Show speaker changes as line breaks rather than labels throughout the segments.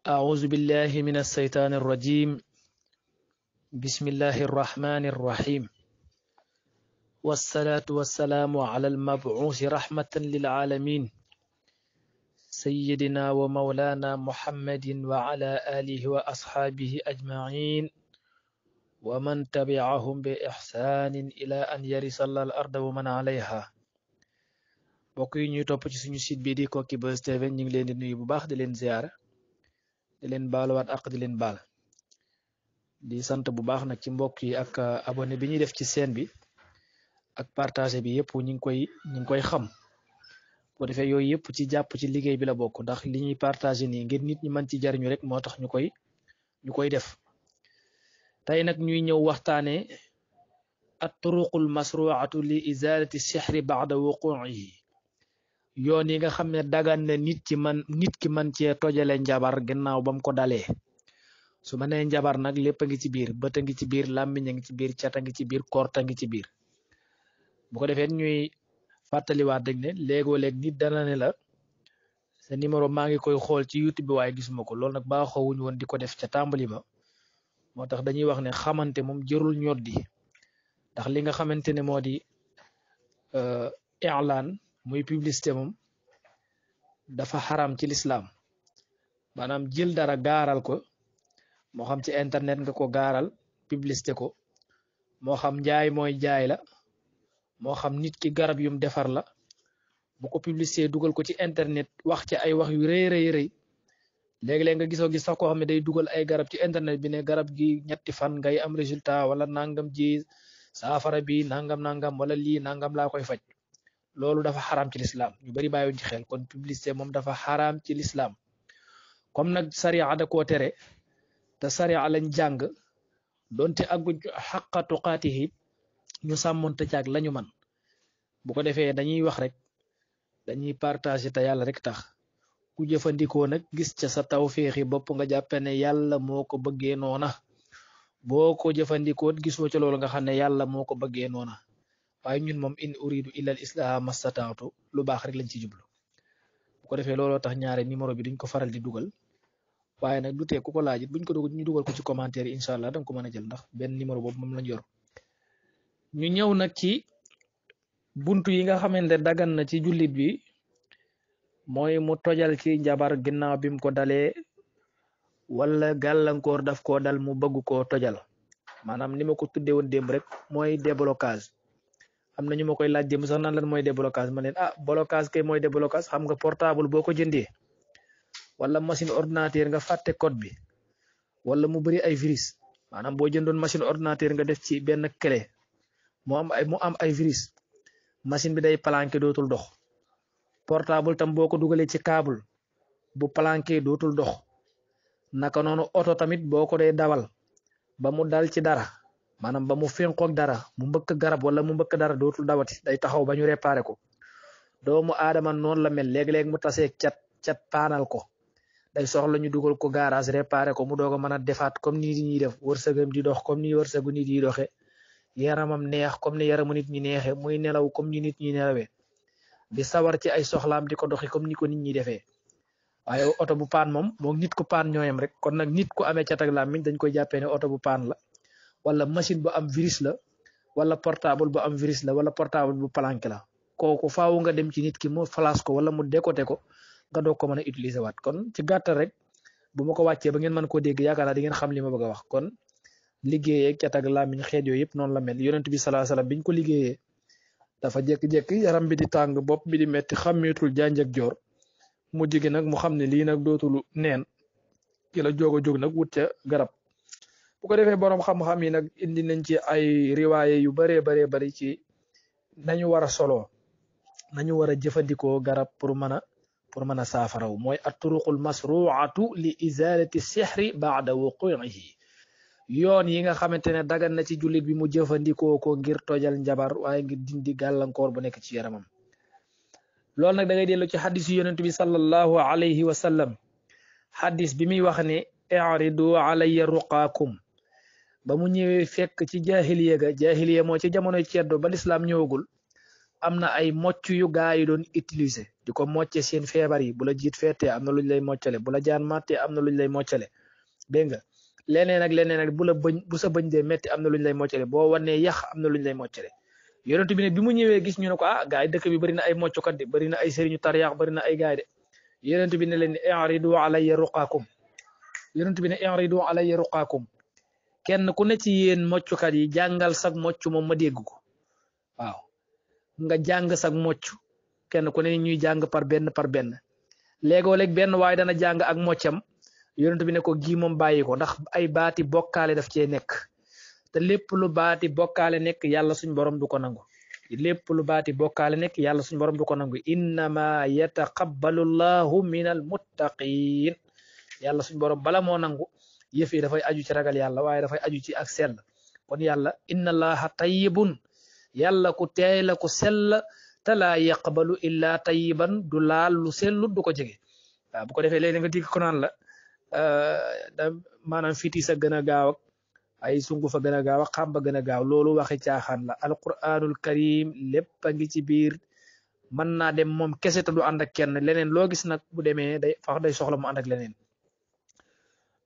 أعوذ بالله من الشيطان الرجيم. بسم الله الرحمن الرحيم، والصلاة والسلام على المبعوث رحمة للعالمين سيدنا ومولانا محمد وعلى آله وأصحابه أجمعين ومن تبعهم بإحسان إلى أن يرث الله الأرض ومن عليها. mbokk yi ñuy topp ci suñu site bi di Koki Buzz TV ñu ngi leen di nuyu bu baax di leen ziyaara di leen baaluwaat ak di leen baal di sant bu baax nag ci mbokk yi ak abonné bi ñuy def ci chaîne bi ak partagé bi yëpp ñu ngi koy xam bu defee yooyu yëpp ci jàpp ci liggéey bi la bokk ndax li ñuy partagé nii ngir nit ñi mën ci jariñu rek moo tax ñu koy def. tey nag ñuy ñëw waxtaane at turuqul masruatu li izalati sihri ba'da wuqu'ihi, yoon yi nga xam ne dagan na nit ki man cee tojale njabar gannaaw bam ko dalee. su ma nee njabar nag lépp a ngi ci biir, bët a ngi ci biir, làmmiñ a ngi ci biir, cat a ngi ci biir, korta ngi ci biir. bu ko defee ñuy fàttaliwaat rek ne léegoo-léeg nit dana ne la sa numéro maa ngi koy xool ci YouTube bi waaye gisuma ko. loolu nag baaxoowuñ woon di ko def ca tàmbali ba, moo tax dañuy wax ne xamante moom jërul ñoddi, ndax li nga xamante ne moo di i'laan muy publicité moom dafa xaram ci lislaam. maanaam jël dara gaaral ko, moo xam ci internet nga ko gaaral publicité ko, moo xam njaay mooy jaay la, moo xam nit ki garab yum defar la, bu ko publicité dugal ko ci internet wax ci ay wax yu rëy léegi-léeg nga gis sax koo xam ne day dugal ay garab ci internet bi ne garab gi ñetti fan ngay am résultat, wala nangam ji saafara bi nangam wala lii nangam laa koy faj. loolu dafa xaraam ci lislaam, ñu bari bàyyiwuñ ci xel. kon publicité moom dafa xaraam ci lislaam. comme nag sariya da koo tere te sariya lañ jàng, donte agguñ xaqa tuqaatihi ñu sàmmonte caag lañu man. bu ko defee dañuy wax rek, dañuy partager te yàlla rek tax. ku jëfandikoo nag gis ca sa tawféexi bopp nga jàppe ne yàlla moo ko bëggee noona, boo ko jëfandikoo gisoo ca loolu nga xam ne yàlla moo ko bëggee noona. waaye ñun moom in uridu illa al islaha mastataatu, lu baax rek lañ ci jublu. bu ko defee looloo tax ñaare numéro bi duñ ko faral di dugal, waaye nag du tee ku ko laajit buñ ko dugal ñu dugal ko ci commentaire yi incha allah danga ko mën a jël, ndax benn numéro boobu moom lañ yor. ñu ñëw nag ci buntu yi nga xamante dagan na ci jullit bi, mooy mu tojal ci njabar ginnaaw bi mu ko dalee, wala gàllankoor daf koo dal mu bëgg koo tojal. maanaam ni ma ko tuddee woon démb rek mooy déblocage. am na ñu ma koy laaj démb sax naan lan mooy déblocage, ma leen blocage kay mooy déblocage. xam nga portable boo ko jëndee wala machine ordinateur nga fàtte code bi, wala mu bëri ay virus. maanaam boo jëndoon machine ordinateur nga def ci benn clé mu am ay virus, machine bi day planqué dootul dox. portable tam boo ko dugalee ci câble bu planqué dootul dox. naka noonu oto tamit boo ko dee dawal ba mu dal ci dara, maanaam ba mu fénqoog dara, mu mbëkk garab wala mu mbëkk dara, dootul dawati, day taxaw ba ñu réparé ko. doomu aadama noonu la mel, léeg-léeg mu taseeg cat paanal ko, day soxla ñu dugal ko garage réparé ko mu doog a mën a defaat comme ni ñuy def, wërsëgam di dox comme ni wërsëgu nit yi doxe, yaramam neex comme ni yaramu nit ñi neexe, muy nelaw comme ni nit ñi nelawee, di sawar ci ay soxlaam di ko doxi comme ni ko nit ñi defee. waaye oto bu paan moom nit ku paan ñooyam rek. kon nag nit ku amee cat ak làmmiñ dañ koy jàppee ne oto bu paan la, wala machine bu am virus la, wala portable bu am virus la, wala portable bu planqué la. kooku faaw nga dem ci nit ki mu flash ko wala mu décoté ko nga doog ko mën a utiliser waat. kon ci gàttal rek, bu ma ko wàccee ba ngeen mën koo dégg, yaakaar naa di ngeen xam li ma bëgg a wax. kon liggéeyee cat ak làmmiñ xeet yooyu yëpp noonu la mel. yonent bi sallallahu alayhi wasallam biñ ko liggéeyee dafa jékki-jékki yaram bi di tàng, bopp bi di metti, xàmmeetul janj ak joor. mu jigi nag mu xam ne lii nag dootul neen, ki la jóg a jóg nag wut ca garab. bu ko defee boroom xam-xam yi nag indi nañ ci ay riwaaye yu bari ci nañu war a soloo, nañu war a jëfandikoo garab pour mën a saafaraw. mooy at-turuqul masruatu li izalati sihri ba'da wuqu'ihi, yoon yi nga xamante ne dagan na ci jullit bi mu jëfandikoo ko ngir tojal njabar, waaye ngir dindi gàllankoor bu nekk ci yaramam. loolu nag da ngay dellu ci xadis yu yonent bi sallallahu alayhi wa sallam, xadis bi muy wax ne i'ridu alayya ruqaakum. ba mu ñëwee fekk ci jaahiliya moo ci jamonoy ceddo ba lislaam ñëwagul, am na ay mocc yu gaa yi doon utiliser di ko mocce seen feebar yi bu la jiit feetee am na luñ lay moccale bu la jaan màttee am na luñ lay moccale dégg nga leneen ak bu sa bëñ dee metti am na luñ lay moccale boo wanee yax am na luñ lay moccale yonent bi ne bi mu ñëwee gis ñu ne ko gars yi dëkk bi bëri na ay moccukat de bëri na ay sëriñu tariyaax bëri na ay gaay de yonent bi ne leen i'ridu alayya ruqaakum yonent bi ne i'ridu alayya ruqaakum kenn ku ne ci yéen moccukat yi jàngal sag mocc moom ma dégg ko waaw nga jàng sag mocc kenn ku ne ñuy jàng par benn léegoo léeg benn waaye dana jàng ak moccam yonent bi ne ko gii moom bàyyi ko ndax ay baati bokkaale daf cee nekk te lépp lu baati bokkaale nekk yàlla suñ borom du ko nangu lépp lu baati bokkaale nekk yàlla suñ borom du ko nangu innama yataqabbalu llahu min al muttaqin yàlla suñ borom bala moo nangu yëf yi dafay aju ci ragal yàlla waaye dafay aju ci ak sell kon yàlla inna allaha tayyibun yàlla ku teey la ku sell te laa yaqbalu illa tayyiban du laal lu sellut du ko jege waaw bu ko defee léegi nga digg ko naan la maanaam fiti sa gën a gaaw ak ay sungu fa gën a gaaw ak xamba gën a gaaw loolu waxi caaxaan la alquranul karim lépp a ngi ci biir mën naa dem moom kese te du ànd ak kenn leneen loo gis nag bu demee day soxla mu ànd ak leneen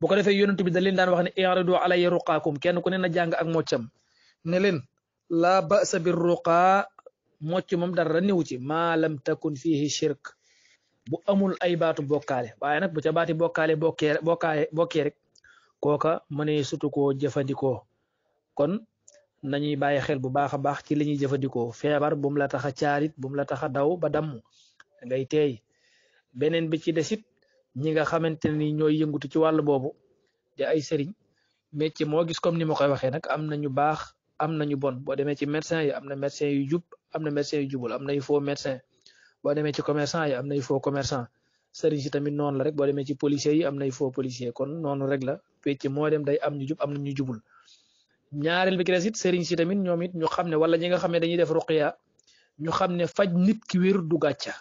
bu ko defee yonent bi da leen daan wax ne i'ridu alayya ruqaakum kenn ku ne na jàng ak moccam ne leen laa ba'sa bir ruqaa mocc moom dara néew ci maa lam takun fihi shirk bu amul ay baatu bokkaale waaye nag bu ca baati bokkaale bokkee rek kooka mënee sutu koo jëfandikoo kon nañuy bàyyi xel bu baax a baax ci li ñuy jëfandikoo feebar bum la tax a caalit bum la tax a daw ba damm ngay teey beneen bi ci desit ñi nga xamante ni ñooy yëngutu ci wàll boobu di ay sëriñ métier moo gis comme ni ma koy waxee nag am na ñu baax am na ñu bon boo demee ci médecin yi am na médecin yu jub am na médecin yu jubul am na yu faux médecin boo demee ci commerçant yi am na yu faux commerçant sëriñ si tamit noonu la rek boo demee ci policiers yi am na yu faux policier kon noonu rek la métier moo dem day am ñu jub am na ñu jubul ñaareel bi ki des it sëriñ si tamit ñoom it ñu xam ne wala ñi nga xam ne dañuy def ruqiya ñu xam ne faj nit ki wér du gàcca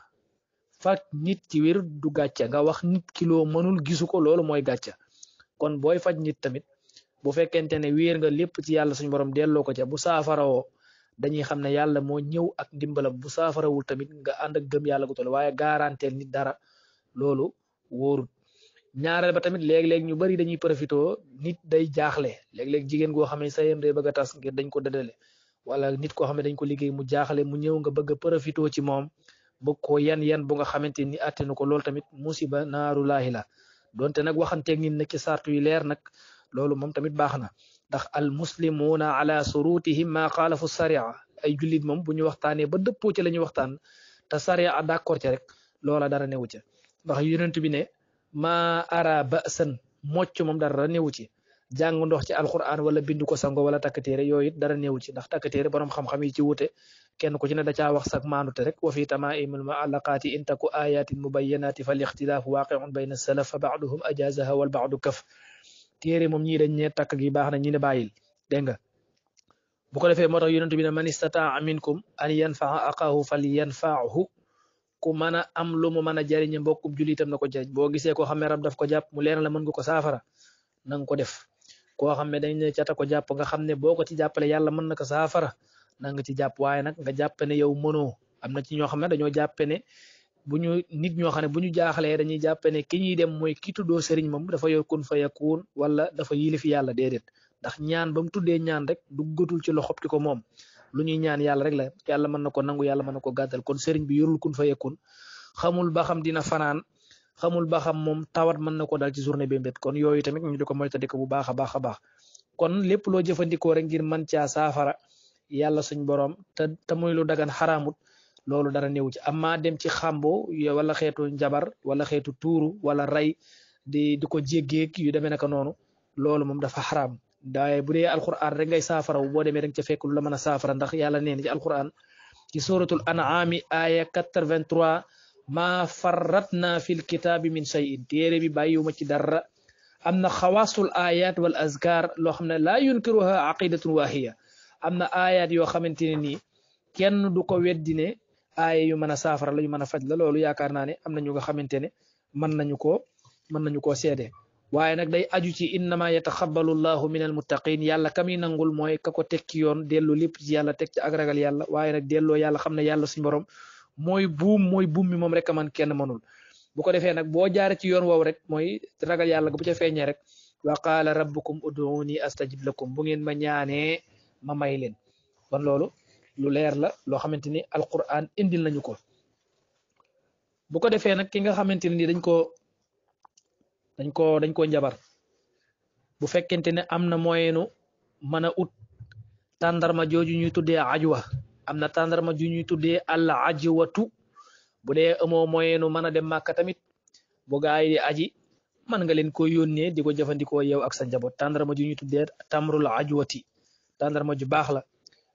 faj nit ki wér du gàcca nga wax nit ki loo mënul gisu ko loolu mooy gàcca kon booy faj nit tamit bu fekkente ne wéer nga lépp ci yàlla suñu borom delloo ko ca bu saafarawoo dañuy xam ne yàlla moo ñëw ak ndimbalam bu saafarawul tamit nga ànd ak gëm yàlla gu toll waaye garanteel nit dara loolu wóorut ñaareel ba tamit léeg-léeg ñu bari dañuy profitoo nit day jaaxle léeg-léeg jigéen goo xam ne sayam day bëgg a tas ngir dañ ko dëdale wala nit koo xam ne dañ ko liggéey mu jaaxle mu ñëw nga bëgg a profitoo ci moom bëgg ko yan bu nga xamante ni attenu ko loolu tamit musiba naaru laahi la donte nag waxanteeg nit nag ci sartu yi leer nag loolu moom tamit baax na ndax al muslimuuna ala surutihim ma xaalafu saria ay jullit moom bu ñu waxtaanee ba dëppoo ci la ñuy waxtaan te saria d'accord ca rek loola dara newu ca ndax yonent bi ne ma ara ba'san mocc moom dara newu ci jàng ndox ci alquran wala bindu ko sango wala takk téere yooyu it dara newu ci ndax takk téere borom xam-xam yi ci wute kenn ku ci ne da caa wax sak maanute rek wa fi tamaimil muallaqaati in taku ayatin mubayyanati fal ixtilaafu waaqi'un bayna salaf fa ba'duhum ajazaha wal ba'du kaf téere moom ñii dañ ne takk gi baax na ñi ne bàyyil dégg nga bu ko defee moo tax yonent bi ne man istataa minkum an yanfaa aqaahu fal yanfaahu ku mën a am lu mu mën a jariñ mbokkum julitam na ko jariñ boo gisee koo xam ne rab daf ko jàpp mu leer la mën nga ko saafara na nga ko def koo xam ne dañ ne cata ko jàpp nga xam ne boo ko ci jàppale yàlla mën na ko saafara na nga ci jàpp waaye nag nga jàpp ne yow mënoo am na ci ñoo xam ne dañoo jàppe ne bu ñu nit ñoo xam ne bu ñu jaaxlee dañuy jàppe ne ki ñuy dem mooy ki tuddoo sëriñ moom dafa yor kun fa yakun wala dafa yilif yàlla déedéet ndax ñaan ba mu tuddee ñaan rek duggatul ci loxob ki ko moom lu ñuy ñaan yàlla rek la yàlla mën na ko nangu yàlla mën na ko gàddal kon sëriñ bi yorul kun fa yakun xamul ba xam dina fanaan xamul ba xam moom tawat mën na ko dal ci journée bi mbét kon yooyu tamit ñu di ko moytandiku bu baax a baax a baax kon lépp loo jëfandikoo rek ngir mën caa saafara yàlla suñ borom te muy lu dagan xaraamut loolu dara néew ci amma dem ci xambo wala xeetu njabar wala xeetu tuuru wala rey di ko jéggeeg yu demee naka noonu loolu moom dafa xaraam daaye bu dee alquran rek ngay saafara boo demee rek ca fekk lu la mën a saafara ndax yàlla nee na ci alquran ci suratul an'ami aya 83 ma farratna fil kitaabi min shay'in téere bi bàyyiwuma ci dara am na xawaasul ayat wal azkar loo xam ne laa yunkiruha aqidatun wahiya am na ayat yoo xamante ne nii kenn du ko weddi ne aaya yu mën a saafara la yu mën a faj la loolu yaakaar naa ne am na ñu nga xamante ne mën nañu koo seede waaye nag day aju ci innama yataxabbalu llahu min al muttaqin yàlla kami nangul mooy ka ko teg ci yoon dellu lépp ci yàlla teg ci ak ragal yàlla waaye nag delloo yàlla xam ne yàlla suñu borom mooy buum mi moom rek a man kenn mënul bu ko defee nag boo jaare ci yoon woowu rek mooy ragal yàlla bu ca feeñee rek wa qaala rabbukum ud'uuni astajib lakum bu ngeen ma ñaanee ma may leen kon loolu lu leer la loo xamante ni alquran indil nañu ko bu ko defee nag ki nga xamante ni dañ ko njabar bu fekkente ne am na moyenu mën a ut tàndarma jooju ñuy tuddee ajwa am na tàndarma ju ñuy tuddee al ajwatu bu dee amoo moyenu mën a dem màkka tamit bu gaay di aji man nga leen ko yónnee di ko jëfandikoo yow ak sa njaboot tàndarma ju ñuy tuddee tamrul ajwati tàndarma ju baax la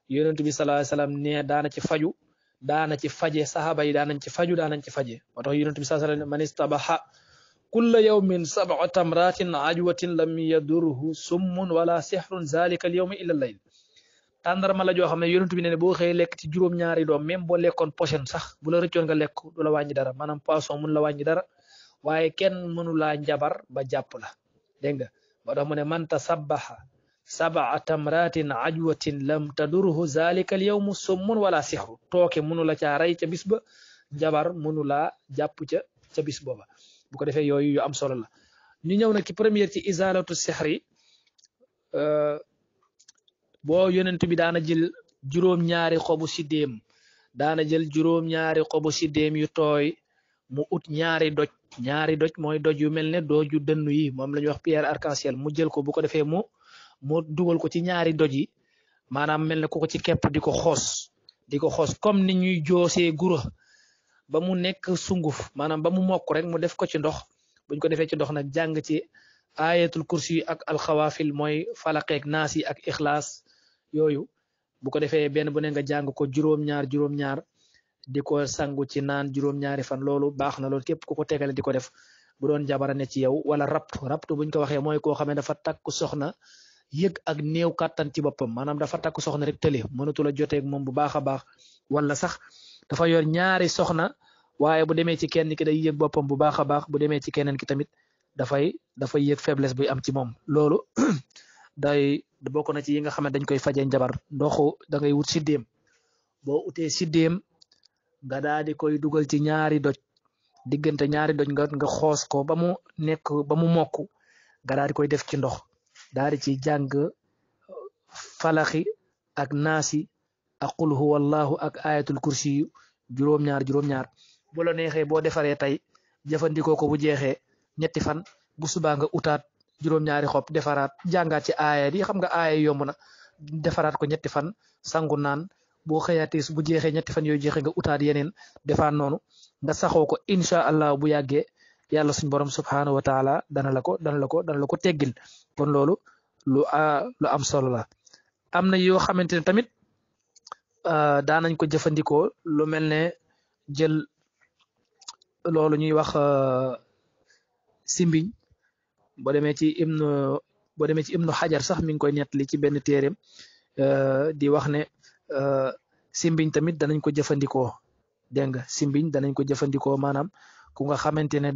yonent bi sallallahu alayhi wasallam ne daana ci faju daana ci faje saxaaba yi daanañ ci faju daanañ ci faje moo tax yonent bi sallallahu alayhi wasallam man istabaha kulla yawmin sab'a tamratin ajwatin lam yadurhu summun wala sihrun zalika al yawma illa al layl tàndarma la joo xam ne yonent bi ne boo xëyee lekk ci juróom-ñaari doom même boo lekkoon pochen sax bu la rëccoon nga lekk du la wàññi dara maanaam poisson mun la wàññi dara waaye kenn mënu laa njabar ba jàpp la dégg nga moo tax mu ne man tasabbaha sab'a tamratin ajwatin lam tadurhu zalika al yawmu summun wala sihru tooke mënu la caa rey ca bis ba njabar mënu laa jàpp ca bis booba bu ko defee yooyu yu am solo la ñu ñëw nag ci première ci izalatu sihri boo yonent bi daana jël juróom-ñaari xobu siddéem daana jël juróom-ñaari xobu siddéem yu tooy mu ut ñaari doj mooy doj yu mel ne doju dënnu yi moom la ñuy wax pierre arc-en-ciel mu jël ko bu ko defee mu dugal ko ci ñaari doj yi maanaam mel ne ku ko ci kepp di ko xoos comme ni ñuy joosee gura ba mu nekk sunguf maanaam ba mu mokk rek mu def ko ci ndox buñ ko defee ci ndox nag jàng ci ayatul kursi yi ak alxawaafil mooy falaqeeg naas yi ak ixlaas yooyu bu ko defee benn bu ne nga jàng ko juróom-ñaar di ko sangu ci naan juróom-ñaari fan loolu baax na loolu képp ku ko tegale di ko def bu doon jabara ne ci yow wala rabtu buñ ko waxee mooy koo xam ne dafa takku soxna yëg ak néew kàttan ci boppam maanaam dafa takku soxna rek tële mënatu la joteeg moom bu baax a baax wala sax dafa yor ñaari soxna waaye bu demee ci kenn ki day yëg boppam bu baax a baax bu demee ci keneen ki tamit dafay yëg faiblesse buy am ci moom loolu day bokk na ci yi nga xam ne dañ koy fajee njabar ndoxu da ngay wut siddéem boo utee siddéem nga daal di koy dugal ci ñaari doj diggante ñaari doj nga xoos ko ba mu mokk nga daal di koy def ci ndox daal di ci jàng falaxi ak naasi ak qul huwallahu ak ayatul kursi juróom-ñaar bu la neexee boo defaree tey jëfandikoo ko bu jeexee ñetti fan bu subaa nga utaat juróom-ñaari xob defaraat jàngaat ci aaya yi xam nga aaya yomb na defaraat ko ñetti fan sangu naan boo xëyaatee bu jeexee ñetti fan yooyu jeexee nga utaat yeneen defaat noonu nga saxoo ko incha allah bu yàggee yàlla suñ borom subhanahu wa taala dana la ko teggil kon loolu lu am solo la. am na yoo xamante ne tamit daanañ ko jëfandikoo lu mel ne jël loolu ñuy wax simbiñ boo demee ci ibnu xajar sax mi ngi koy nettali ci benn téereem di wax ne simbiñ tamit danañ ko jëfandikoo dégg nga simbiñ danañ ko jëfandikoo maanaam ku nga xamante ne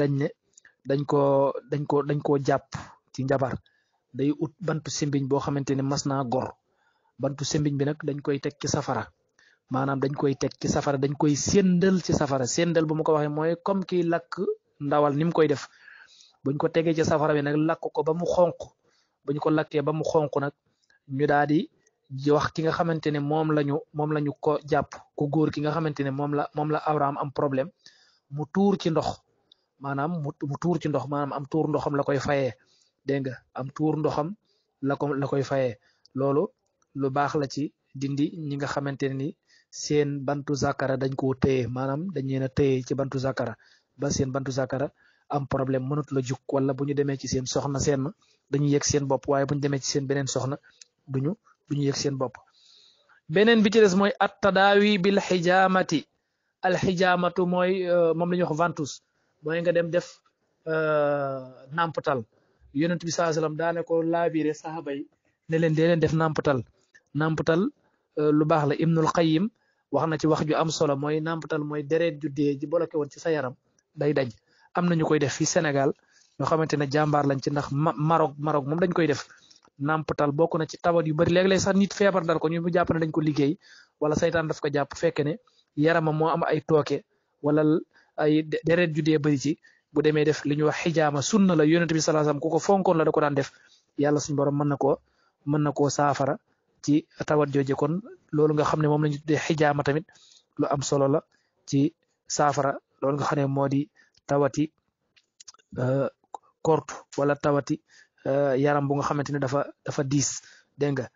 dañ koo jàpp ci njabar day ut bantu simbiñ boo xamante ne mas naa gor bantu simbiñ bi nag dañ koy teg ci safara maanaam dañ koy teg ci safara dañ koy séndal ci safara séndal bu ma ko waxee mooy comme kii lakk ndawal ni mu koy def buñ ko tegee ci safara bi nag lakk ko ba mu xonq buñ ko lakkee ba mu xonq nag ñu daal di wax ki nga xamante ne moom lañu ko jàpp ku góor ki nga xamante ne moom la awraam am problème mu tuur ci ndox maanaam mu tuur ci ndox maanaam am tuur ndoxam la koy fayee dégg nga am tuur ndoxam la koy fayee loolu lu baax la ci dindi ñi nga xamante ne ni seen bantu zakara dañ koo téye maanaam dañ leen a téye ci bantu zakara ba seen bantu zakara am problème mënut la juk wala bu ñu demee ci seen soxna seen dañu yëg seen bopp waaye bu ñu demee ci seen beneen soxna duñu yëg seen bopp. beneen bi ci des mooy at tadaawi bil xijaamati al xijaamatu mooy moom la ñuy wax ventouse mooy nga dem def nampatal yonent bi sallallahu alayhi wasallam daane ko laabire saxaaba yi ne leen dee leen def nampatal lu baax la Ibnul Qayyim wax na ci wax ju am solo mooy nampatal mooy deret ju dee ji bloqué woon ci sa yaram day dañ am na ñu koy def fii Sénégal ñoo xamante ne jàmbaar lañ ci ndax Maroc moom dañ koy def nampatal bokk na ci tawat yu bari léeg-léeg sax nit feebar dal ko ñu bu jàpp ne dañ ko liggéey wala saytaan daf ko jàpp fekke ne yaramam moo am ay tooke wala ay deret ju dee bëri ci bu demee def li ñuy wax xijaama sunna la yonent bi sallallahu alayhi wasallam ku ko fonkoon la da ko daan def yàlla suñu borom mën na koo saafara ci tawat jooje kon loolu nga xam ne moom la ñu tuddee xijaama tamit lu am solo la ci saafara loolu nga xam ne moo di tawati kortu wala tawati yaram bu nga xamante ne dafa diis dégg nga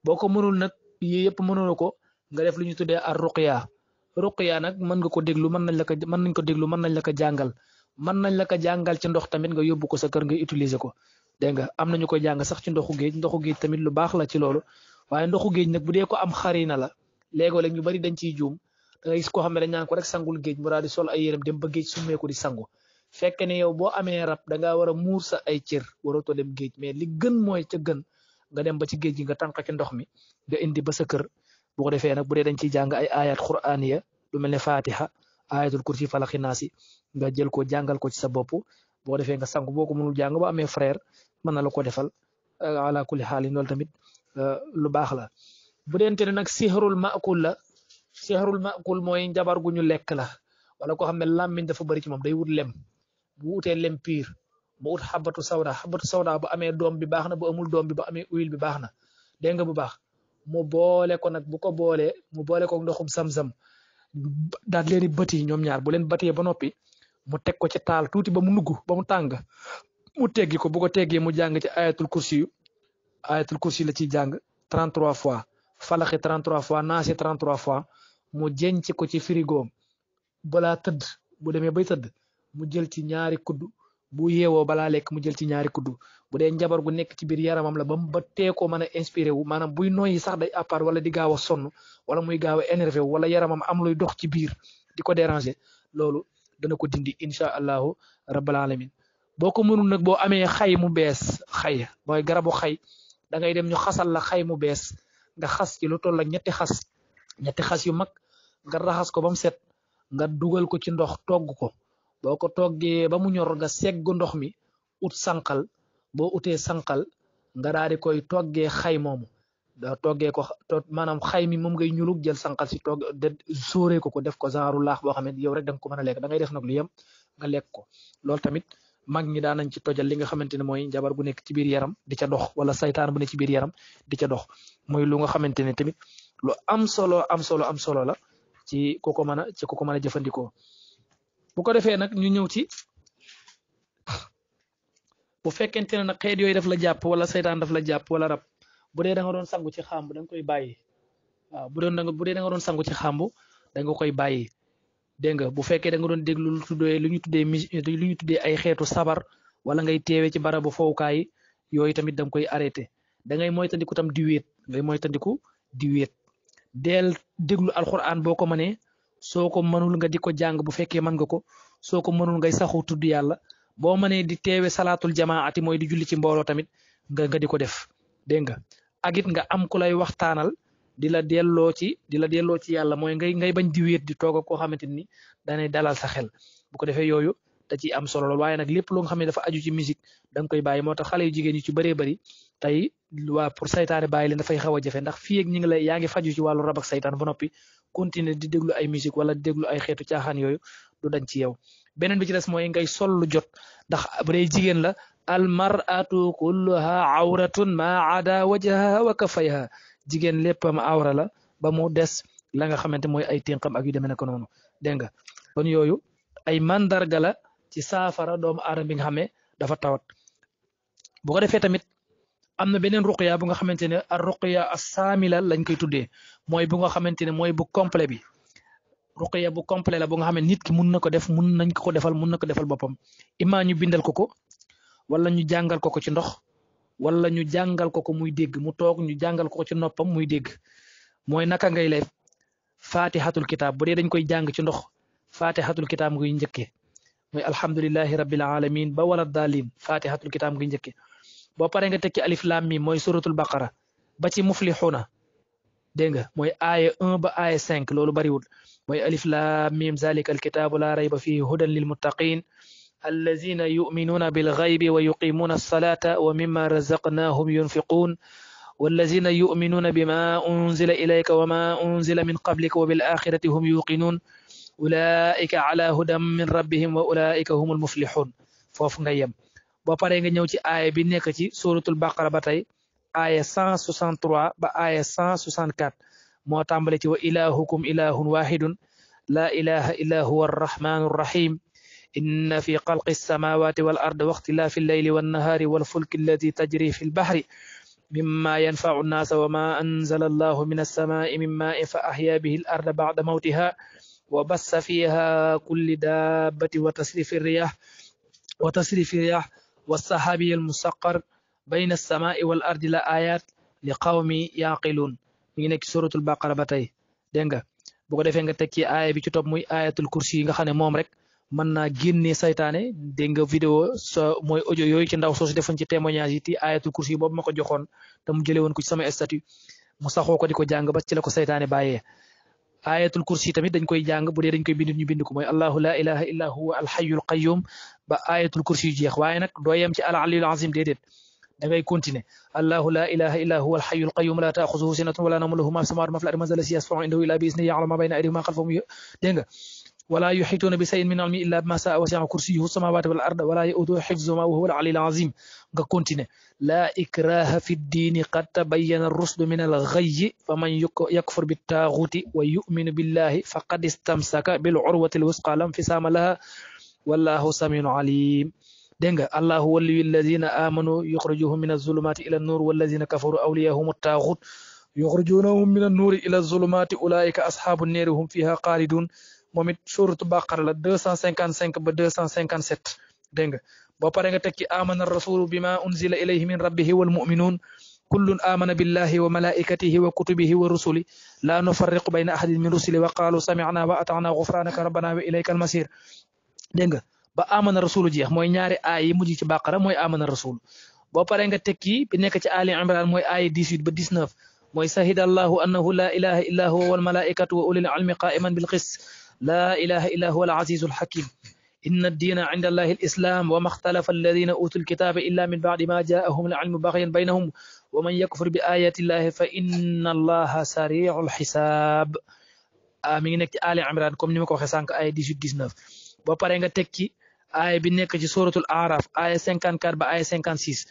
boo ko mënul nag yii yëpp mënuloo ko nga def lu ñu tuddee ar ruqya nag mën nga ko déglu mën nañ ko déglu mën nañ la ko jàngal mën nañ la ko jàngal ci ndox tamit nga yóbbu ko sa kër nga utiliser ko dégg nga am nañu koy jàng sax ci ndoxu géej tamit lu baax la ci loolu waaye ndoxu géej nag bu dee ko am xarina la léegoo-léeg ñu bari dañ ciy juum da ngay gis koo xam ne dañ naan ko rek sangul géej mu daal di sol ay yéreem dem ba géej summeeku di sangu fekk ne yow boo amee rab da ngaa war a muur sa ay cër waratoo dem géej mais li gën mooy ca gën nga dem ba ci géej gi nga tànq ci ndox mi nga indi ba sa kër bu ko defee nag bu dee dañ ciy jàng ay ayat qur'aniya lu mel ne fatiha ayatul kursi falaqi naasi nga jël ko jàngal ko ci sa bopp boo defee nga sangu boo ko mënul jàng ba amee frère mën na la ko defal ala kulli xaalin loolu tamit lu baax la bu deente ne nag sihrul maakul mooy njabar gu ñu lekk la wala koo xam ne làmmiñ dafa bëri ci moom day wut lem bu wutee lem piir ba ut xabatu sawda bu amee doom bi baax na bu amul doom bi ba amee huile bi baax na dégg nga bu baax mu boole ko nag bu ko boolee mu boole ko ndoxum sam-sam daal leen di bëti ñoom ñaar bu leen bëtee ba noppi mu teg ko ci taal tuuti ba mu nugg ba mu tàng mu teggi ko bu ko teggee mu jàng ci ayatul kursi la ciy jàng 33 fois falaxi 33 fois naasi 33 fois mu jenc ko ci frigoom balaa tëdd bu demee bay tëdd mu jël ci ñaari kuddu bu yeewoo balaa lekk mu jël ci ñaari kuddu bu dee njabar gu nekk ci biir yaramam la ba tee ko mën a inspiré wu maanaam buy noyyi sax day appart wala di gaaw a sonn wala muy gaaw a énervé wu wala yaramam am luy dox ci biir di ko déranger loolu dana ko dindi incha allahu rabbal alamin boo ko mënul nag boo amee xay mu bees xay mooy garabu xay da ngay dem ñu xasal la xay mu bees nga xas ci lu toll ak ñetti xas yu mag nga raxas ko ba mu set nga dugal ko ci ndox togg ko boo ko toggee ba mu ñor nga segg ndox mi ut sànqal boo utee sànqal nga daal di koy toggee xay moomu da toggee ko maanaam xay mi moom ngay ñulug jël sànqal si togg sóoree ko def ko genre laax boo xam ne yow rek da nga ko mën a lekk da ngay def nag lu yem nga lekk ko loolu tamit mag ñi daan nañ ci tojal li nga xamante ne mooy njabar gu nekk ci biir yaram di ca dox wala saytaan bu nekk ci biir yaram di ca dox mooy lu nga xamante ne tamit lu am solo la ci ku ko mën a jëfandikoo bu ko defee nag ñu ñëw ci bu fekkente ne nag xeet yooyu daf la jàpp wala saytaan daf la jàpp wala rab bu dee da nga doon sangu ci xàmb da nga koy bàyyi waaw bu dee da nga doon sangu ci xàmb da nga koy bàyyi dégg nga bu fekkee da nga doon déglu lu ñu tuddee ay xeetu sabar wala ngay teewee ci barabu fowukaay yooyu tamit da nga koy arrêté da ngay moytandiku tam di wéet deel déglu alquran boo ko mënee soo ko mënul nga di ko jàng bu fekkee mën nga ko soo ko mënul ngay saxu tudd yàlla boo mënee di teewe salaatul jamaati mooy di julli ci mbooloo tamit nga di ko def dégg nga ak it nga am ku lay waxtaanal di la delloo ci yàlla mooy ngay bañ di wéet di toog ak koo xamante ni danay dalal sa xel bu ko defee yooyu da ciy am solo lool waaye nag lépp loo nga xam ne dafa aju ci musique da nga koy bàyyi moo tax xale yu jigéen yi ci bëree bëri tey waa pour saytaane bàyyi leen dafay xaw a jafe ndax fii ak ñi ngi yaa ngi faju ci wàllu rab ak saytaan ba noppi continuer di déglu ay musique wala di déglu ay xeetu caaxaan yooyu du dañ ci yow beneen bi ci des mooy ngay sol lu jot ndax bu dee jigéen la al mar'atu kulluha awratun ma ada wajhaha wa kafayha jigéen léppam awra la ba mu des la nga xamante mooy ay ténqam ak yu demee nekk noonu dégg nga kon yooyu ay mandarga la ci saafara doomu aadama bi nga xam ne dafa tawat bu ko defee tamit am na beneen ruqya bu nga xamante ne ar ruqya as-saamila lañ koy tuddee mooy bu nga xamante ne mooy bu complet bi ruqya bu complet la bu nga xam ne nit ki mun na ko def mun nañ ko defal boppam imaa ñu bindal ko wala ñu jàngal ko ci ndox wala ñu jàngal ko muy dégg mu toog ñu jàngal ko ci noppam muy dégg mooy naka ngay lay fatihatul kitab bu dee dañ koy jàng ci ndox fatihatul kitab ngay njëkkee mooy alhamdulillahi rabbil alamin ba wala daalin fatihatul kitab ngay njëkkee boo paree nga tekki alif lam mim mooy suratul baqara ba ci muflixuna dégg nga mooy aaya 1 ba aaya 5 loolu bariwul mooy alif lam mim zalika alkitabu la rayba fihi hudan lil muttaqin allazina yu'minuna bil ghaybi wa yuqimuna as-salata wa mimma razaqnahum yunfiqun والذين يؤمنون بما أنزل إليك وما أنزل من قبلك وبالآخرة هم يوقنون أولئك على هدى من ربهم وأولئك هم المفلحون foofu nga yem boo paree nga ñëw ci aaya bi nekk ci suratul baqara ba tey aaya 163 ba aaya 164 moo tàmbale ci wa ilahukum ilahun wahidun la ilaha illa huwa arrahmanu arrahim إن في خلق السماوات والأرض واختلاف الليل والنهار والفلك التي تجري في البحر مما ينفع الناس وما أنزل الله من السماء من ماء فأحيا به الأرض بعد موتها وبث فيها كل دابة وتصريف الرياح والسحاب المسخر بين السماء والأرض لآيات لقوم يعقلون mi ngi nekk suratul baqara ba tey dégg nga bu ko defee nga teg ci aaya bi ci topp muy ayatul kursi yi nga xam ne moom rek mën naa génne saytaane dégg nga vidéo mooy audio yooyu ci ndaw soosu defoon ci témoignage yi ti ayatul kursi yi boobu ma ko joxoon te mu jëlee woon ko ci sama statut mu saxoo ko di ko jàng ba ci la ko saytaane bàyyee ayatul kursi tamit dañ koy jàng bu dee dañ koy bind ñu bind ko mooy allahu la ilaha illa huwa alhayyul qayyum ba ayatul kursi yu jeex waaye nag doo yem ci al aliyul azim déedéet da ngay continuer allahu la ilaha illa huwa alhayyul qayyum la ta'khuzuhu sinatun wala nawmun lahu ma fi samawati ma fi al-ardi man zalladhi yashfa'u indahu illa bi idhnihi ya'lamu ma bayna aydihim wa ma khalfahum dégg nga ولا يحيطون بشيء من علمه الا بما شاء وسع كرسيه السماوات والارض ولا يؤوده حفظهما وهو العلي العظيم nga continue لا إكراه في الدين قد تبين الرشد من الغي فمن يكفر بالطاغوت ويؤمن بالله فقد استمسك بالعروة الوثقى لا انفصام لها والله سميع عليم دنگا الله ولي الذين آمنوا يخرجهم من الظلمات إلى النور والذين كفروا أولياءهم الطاغوت يخرجونهم من النور إلى الظلمات أولئك أصحاب النار هم فيها خالدون moom it suuratu baqara la 255 ba 257 dégg nga boo pare nga tekki amana rasulu bima unzila ilayhi min rabbihi wal mu'minun kullun amana billahi wa malaikatihi wa kutubihi wa rusuli la nufarriqu bayna ahadin min rusuli wa qalu sami'na wa ata'na ghufranaka rabbana wa ilaykal masir dégg nga ba amana rasulu jeex mooy ñaari aay yi mujj ci baqara mooy amana rasulu boo pare nga tekki bi nekk ci ali imran mooy aay 18 ba 19 mooy sahida allahu annahu la ilaha illa huwa wal malaikatu wa ulul ilmi qa'iman bil qist لا إله إلا هو العزيز الحكيم إن الدين عند الله الإسلام وما اختلف الذين أوتوا الكتاب إلا من بعد ما جاءهم العلم بغيا بينهم ومن يكفر بآيات الله فإن الله سريع الحساب mi ngi nekk ci Ali Imran comme ni ma ko waxee sànq ay 18 19 ba pare nga teg ci ay bi nekk ci suratul Araf ay 54 ba ay 56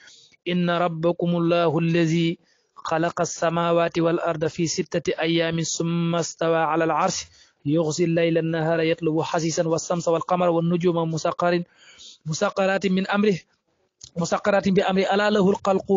inna rabbakumullahu allazi khalaqa as-samawati wal arda fi 6 ayamin summa stawa ala al-arsh يغشي الليل النهار يطلب حسيسا والشمس والقمر والنجوم مسخرات من أمره مسخرات بأمره ألا له الخلق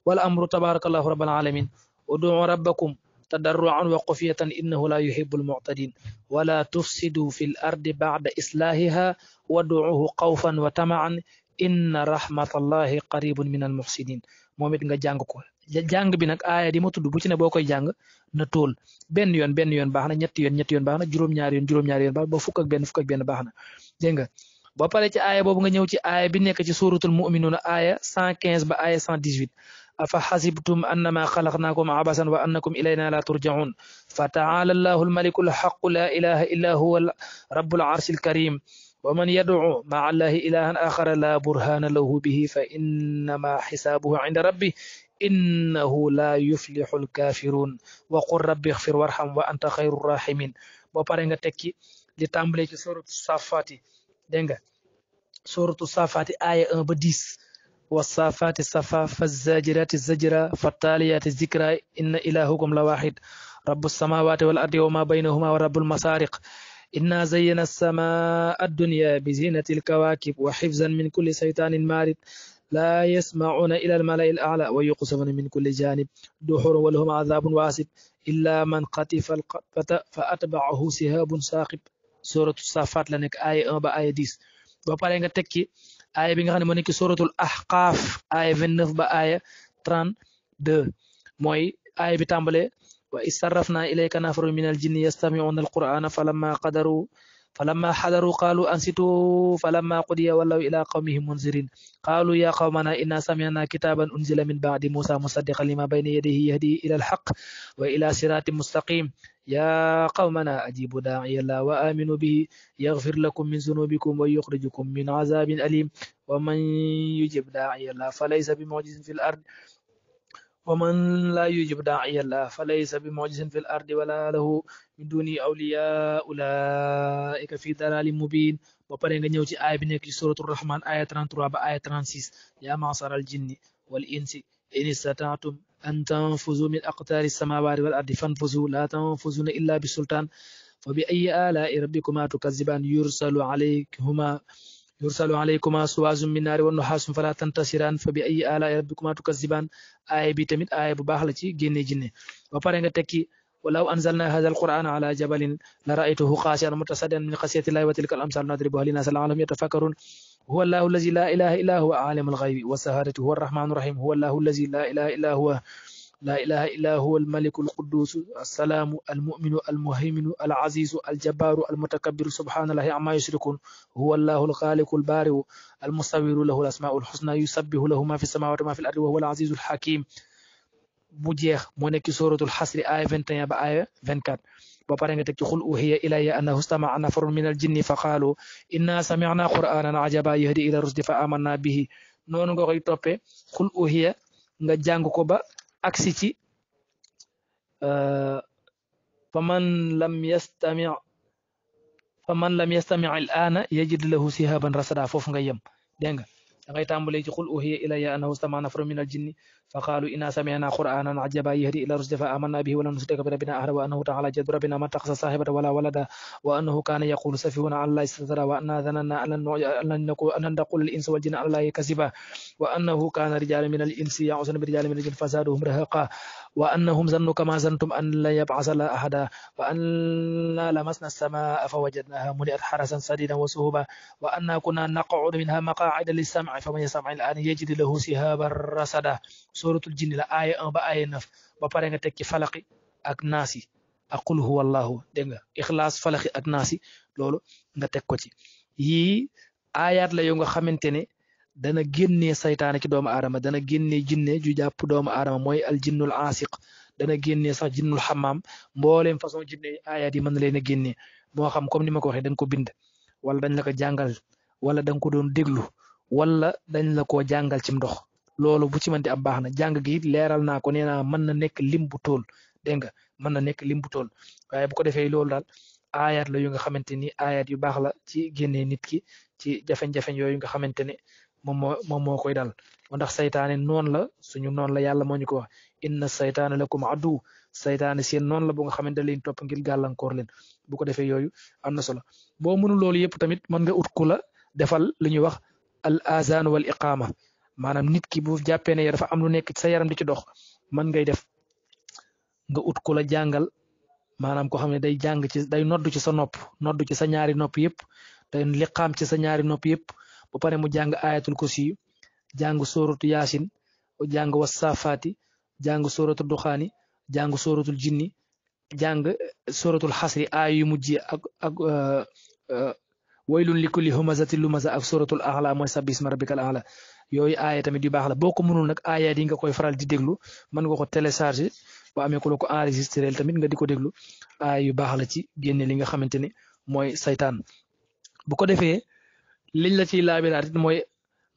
والأمر تبارك الله رب العالمين ادعوا ربكم تضرعا وخفية إنه لا يحب المعتدين ولا تفسدوا في الأرض بعد إصلاحها وادعوه خوفا وطمعا إن رحمة الله قريب من المحسنين moom it nga jàng ko jàng bi nag aaya di ma tudd bu ci ne boo koy jàng na tool benn yoon baax na ñetti yoon baax na juróom-ñaari yoon baax ba fukk ak benn baax na dégg nga boo paree ci aaya boobu nga ñëw ci aaya bi nekk ci suratul mu'minuna aaya 115 ba aaya 118 afa xasibtum annama xalaqnaakum abasan wa annakum ilayna la turja'un fa ta'ala allahu almaliku alhaq la ilaha illa huwa rabbul arshil karim ومن يدعو مع الله إلها آخر لا برهان له به فإنما حسابه عند ربه إنه لا يفلح الكافرون وقل رب اغفر وارحم وأنت خير الراحمين بوباري nga tekki di tàmbale ci suratu safati dégg nga suratu safati aya 1 ba 10 والصافات صفا فالزاجرات زجرا فالتاليات ذكرا إن إلهكم لواحد رب السماوات والأرض وما بينهما ورب المشارق إنا زينا السماء الدنيا بزينة الكواكب وحفظا من كل شيطان مارد لا يسمعون إلى الملأ الأعلى ويقصفون من كل جانب دحور ولهم عذاب واسب إلا من قتف القطفة فأتبعه سهاب ثاقب سورة الصافات لنك آية 1 ba آية 10 ba pare nga tekki آية bi nga xam ne moo nekk suratul Ahqaf آية 29 ba آية 32 mooy آية bi tàmbale وإذ صرفنا إليك نفر من الجن يستمعون القرآن فلما حضروا قالوا أنصتوا فلما قضي ولوا إلى قومهم منذرين قالوا يا قومنا إنا سمعنا كتابا أنزل من بعد موسى مصدقا لما بين يديه يهدي إلى الحق وإلى صراط مستقيم يا قومنا أجيبوا داعي الله وآمنوا به يغفر لكم من ذنوبكم ويخرجكم من عذاب أليم ومن يجب داعي الله فليس بمعجز في الأرض ومن لا يجب داعي الله فليس بمعجز في الأرض ولا له من دونه أولياء أولئك في ضلال مبين وبرين نيو ci aaya bi nekk ci suratul rahman aaya 33 ba aaya 36 يا معشر الجن والإنس إن استطعتم أن تنفذوا من أقطار السماوات والأرض فانفذوا لا تنفذون إلا بسلطان فبأي آلاء ربكما تكذبان يرسل عليكما سواز من نار ونحاس فلا تنتصران فبأي آلاء ربكما تكذبان آية بي تمit آية bu baax la ci génne jinne ba pare nga tekki ولو أنزلنا هذا القرآن على جبل لرأيته خاشعا متصدعا من خشية الله وتلك الأمثال نضربها للناس لعلهم يتفكرون هو الله الذي لا إله إلا هو عالم الغيب والشهادة هو الرحمن الرحيم هو الله الذي لا إله إلا هو الملك القدوس السلام المؤمن المهيمن العزيز الجبار المتكبر سبحان الله عما يشركون هو الله الخالق البارئ المصور له الأسماء الحسنى يسبح له ما في السماوات وما في الأرض وهو العزيز الحكيم bu jeex moo nekk suratul xasri aaya 21 ba aaya 24 ba pare nga teg ci xul uhiya ilayya annahu istama'a nafarun min al jinni fa qaalu inna sami'na qur'anan ajaba yahdi ila rusdi fa amanna bihi noonu nga koy toppee xul uhiya nga jàng ko ba aksi ci faman lam yastami' al ana yajid lahu sihaban rasada foofu nga yem dégg nga da ngay tàmbalee ci xul uhiya ilayya annahu istama'a nafarun min al jinni فقالوا إنا سمعنا قرآنا عجبا يهدي إلى الرشد فآمنا به ولن نشرك بربنا أحدا وأنه تعالى جد ربنا ما اتخذ صاحبة ولا ولدا وأنه كان يقول سفيهنا على الله استترا وأنا ظننا أن نقول الإنس والجن على الله كذبا وأنه كان رجال من الإنس يعوذون برجال من الجن فزادوهم رهقا وأنهم ظنوا كما ظننتم أن لا يبعث الله أحدا وأنا لمسنا السماء فوجدناها ملئت حرسا شديدا وشهبا وأنا كنا نقعد منها مقاعد للسمع فمن يسمع الآن يجد له شهابا رصدا suratul jinni la aaya 1 ba aaya 9 ba pare nga teg ci falaqi ak naasi ak qul huwa allahu dégg nga ixlaas falaqi ak naasi loolu nga teg ko ci yii aayaat la yoo nga xamante ne dana génnee saytaane ci doomu aadama dana génnee jinne ju jàpp doomu aadama mooy al jinnul aasiq dana génnee sax jinnul xamaam mbooleem façon jinne aayaat yi mën na leen a génnee moo xam comme ni ma ko waxee dañ ko bind wala dañ la ko jàngal wala dañ ko doon déglu wala dañ la koo jàngal ci ndox loolu bu ci mën di am baax na jàng gi it leeral naa ko nee naa mën na nekk lim bu tool dégg nga mën na nekk lim bu tool waaye bu ko defee loolu daal aayaat la yu nga xamante ni aayaat yu baax la ci génnee nit ki ci jafe-jafe yooyu nga xamante ne moom moo koy dal ndax saytaane noonu la suñu noonu la yàlla moo ñu ko wax inna saytaane lakum adu saytaane seen noonu la bu nga xamante leen topp ngir gàllankoor leen bu ko defee yooyu am na solo boo mënul loolu yëpp tamit mën nga ut ku la defal lu ñuy wax al azan wal iqama maanaam nit ki bu jàppee ne dafa am lu nekk ci sa yaram di ci dox man ngay def nga ut ku la jàngal maanaam ko xam ne day jàng ci day noddu ci sa nopp noddu ci sa ñaari nopp yëpp day liqaam ci sa ñaari nopp yëpp ba pare mu jàng ayatul kursi jàng sóoratu yaasin jàng wasaafaati jàng sóoratu duxaani jàng sóoratul jinni jàng sóoratul xasri aaya yu mujj ak waylun li kulli humazatin lumaza ak sóoratul a'la mooy sabbi isma rabbikal a'la yooyu aaya tamit yu baax la boo ko mënul nag aaya yi nga koy faral di déglu mën nga ko télécharger boo amee ko la ko enregistré tamit nga di ko déglu aaya yu baax la ci génne li nga xamante ne mooy saytaan bu ko defee liñ la ciy laabiraat it mooy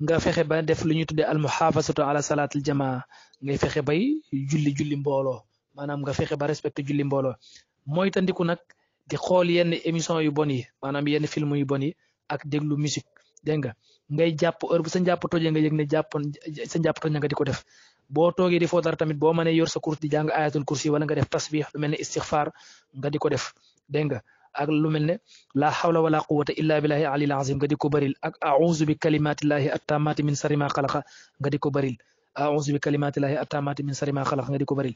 nga fexe ba def lu ñuy tuddee al muhafazatu ala salaatil jamaa ngay fexe bay julli mbooloo maanaam nga fexe ba respecté julli mbooloo mooy tandiku nag di xool yenn émission yu bon yi maanaam yenn film yu bon yi ak déglu musique dégg nga ngay jàpp heure bu sa njàpp tojee nga yëg ne sa njàpp toj nga di ko def boo toogee di foo dara tamit boo mënee yor sa course di jàng ayatul kursi wala nga def tasbih lu mel ne istixfar nga di ko def dégg nga ak lu mel ne la hawla wala quwwata illa billahi alil azim nga di ko bëril ak a'udhu bi kalimatillahi attammati min sharri ma xalaqa nga di ko bëril a'udhu bi kalimatillahi attammati min sharri ma xalaqa nga di ko bëril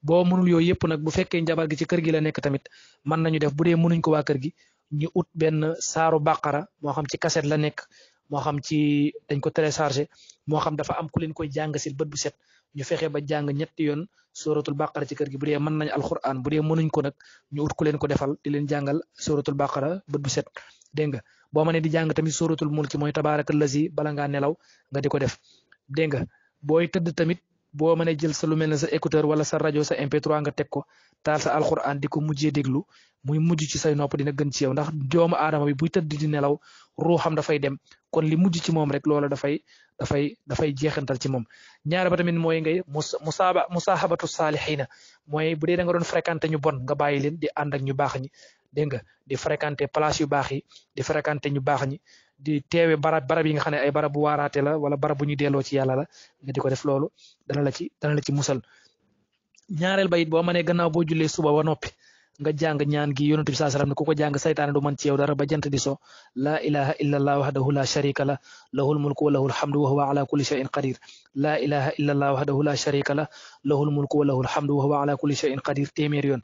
boo mënul yooyu yëpp nag bu fekkee njabar gi ci kër gi la nekk tamit mën nañu def bu dee mënuñ ko waa kër gi ñu ut benn saaru bàqara moo xam ci cassette la nekk moo xam ci dañ ko téléchargé moo xam dafa am ku leen koy jàng si bët bu set ñu fexe ba jàng ñetti yoon suratul baqara ci kër gi bu dee mën nañ alquran bu dee mënuñ ko nag ñu ut ku leen ko defal di leen jàngal suratul baqara bët bu set dégg nga boo mënee di jàng tamit suratul mulki mooy tabaarakal lazi bala ngaa nelaw nga di ko def dégg nga booy tëdd tamit boo mënee jël sa lu mel ne sa écouteur wala sa rajo sa MP3 nga teg ko taal sa alquran di ko mujjee déglu muy mujj ci say nopp dina gën ci yow ndax doomu aadama bi buy tëdd di nelaw ruuxam dafay dem kon li mujj ci moom rek loola dafay jeexantal ci moom ñaar ba tamit mooy ngay musaahabatu saalihiina mooy bu dee da nga doon fréquenté ñu bon nga bàyyi leen di ànd ak ñu baax ñi dégg nga di fréquenté place yu baax yi di fréquenté ñu baax ñi di teewe barab yi nga xam ne ay barab bu waaraate la wala barab bu ñu delloo ci yàlla la nga di ko def loolu dana la ci musal ñaareel ba it boo mënee gannaaw boo jullee suba ba noppi nga jàng ñaan gi yonent bi sallallahu alayhi wasallam ne ku ko jàng saytaane du mën ci yow dara ba jant di so laa ilaha illa allah wahdahu la sharika la lahul mulku wa lahul hamdu wa huwa ala kulli shay'in qadir laa ilaha illa allah wahdahu la sharika la lahul mulku wa lahul hamdu wa huwa ala kulli shay'in qadir téeméer yoon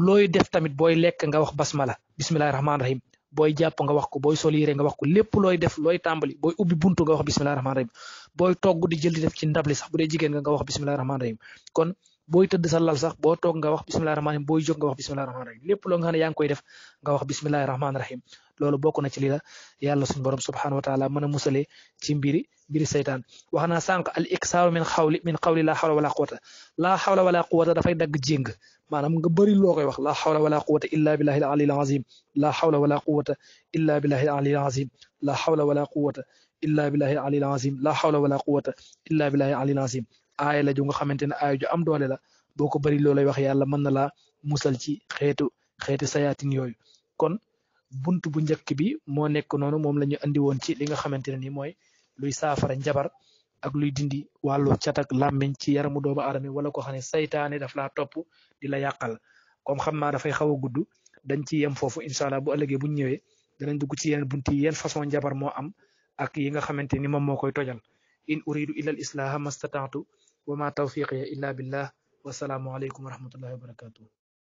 looy def tamit booy lekk nga wax basmala bismillahi rahmaani rahim booy jàpp nga wax ko booy sol yére nga wax ko lépp looy def looy tàmbali booy ubbi buntu nga wax bismillahi rahmaani rahim booy togg di jël di def ci ndabli sax bu dee jigéen nga wax bismillahi rahmaani rahim kon booy tëdd sa lal sax boo toog nga wax bismillahi rahmaani rahim booy jóg nga wax bismillahi rahmaani rahim lépp loo nga xam ne yaa ngi koy def nga wax bismillahi rahmaani rahim loolu bokk na ci li la yàlla suñu borom subhanahu wa taala mën a musalee ci mbiri saytaan wax naa sànq al iksaaru min qawli laa xawla wala quwata dafay dagg jéng maanaam nga bëri loo koy wax laa xawla wala quwata illa billahi al aliyyil azim laa xawla wala quwata illa billahi al aliyyil azim laa xawla wala quwata illa billahi al aliyyil azim laa xawla wala quwata illa billahi al aliyyil azim aaya la ju nga xamante ne aaya ju am doole la boo ko bëri loolay wax yàlla mën na laa musal ci xeetu sayaatin yooyu kon buntu bu njëkk bi moo nekk noonu moom la ñu andi woon ci li nga xamante ne ni mooy luy saafara njabar ak luy dindi wàllu cat ak làmmiñ ci yaramu doomu aadama wala ko xam ne saytaane daf laa topp di la yàqal comme xam naa dafay xaw a gudd dañ ci yem foofu incha allah bu ëllëgee buñ ñëwee danañ dugg ci yeneen bunti yenn façon njabar moo am ak yi nga xamante ni moom moo koy tojal in uridu illa al islaha mastataatu wa ma tawfiqiya illa billah wasalaamu aleykum wa rahmatullahi wa barakatuh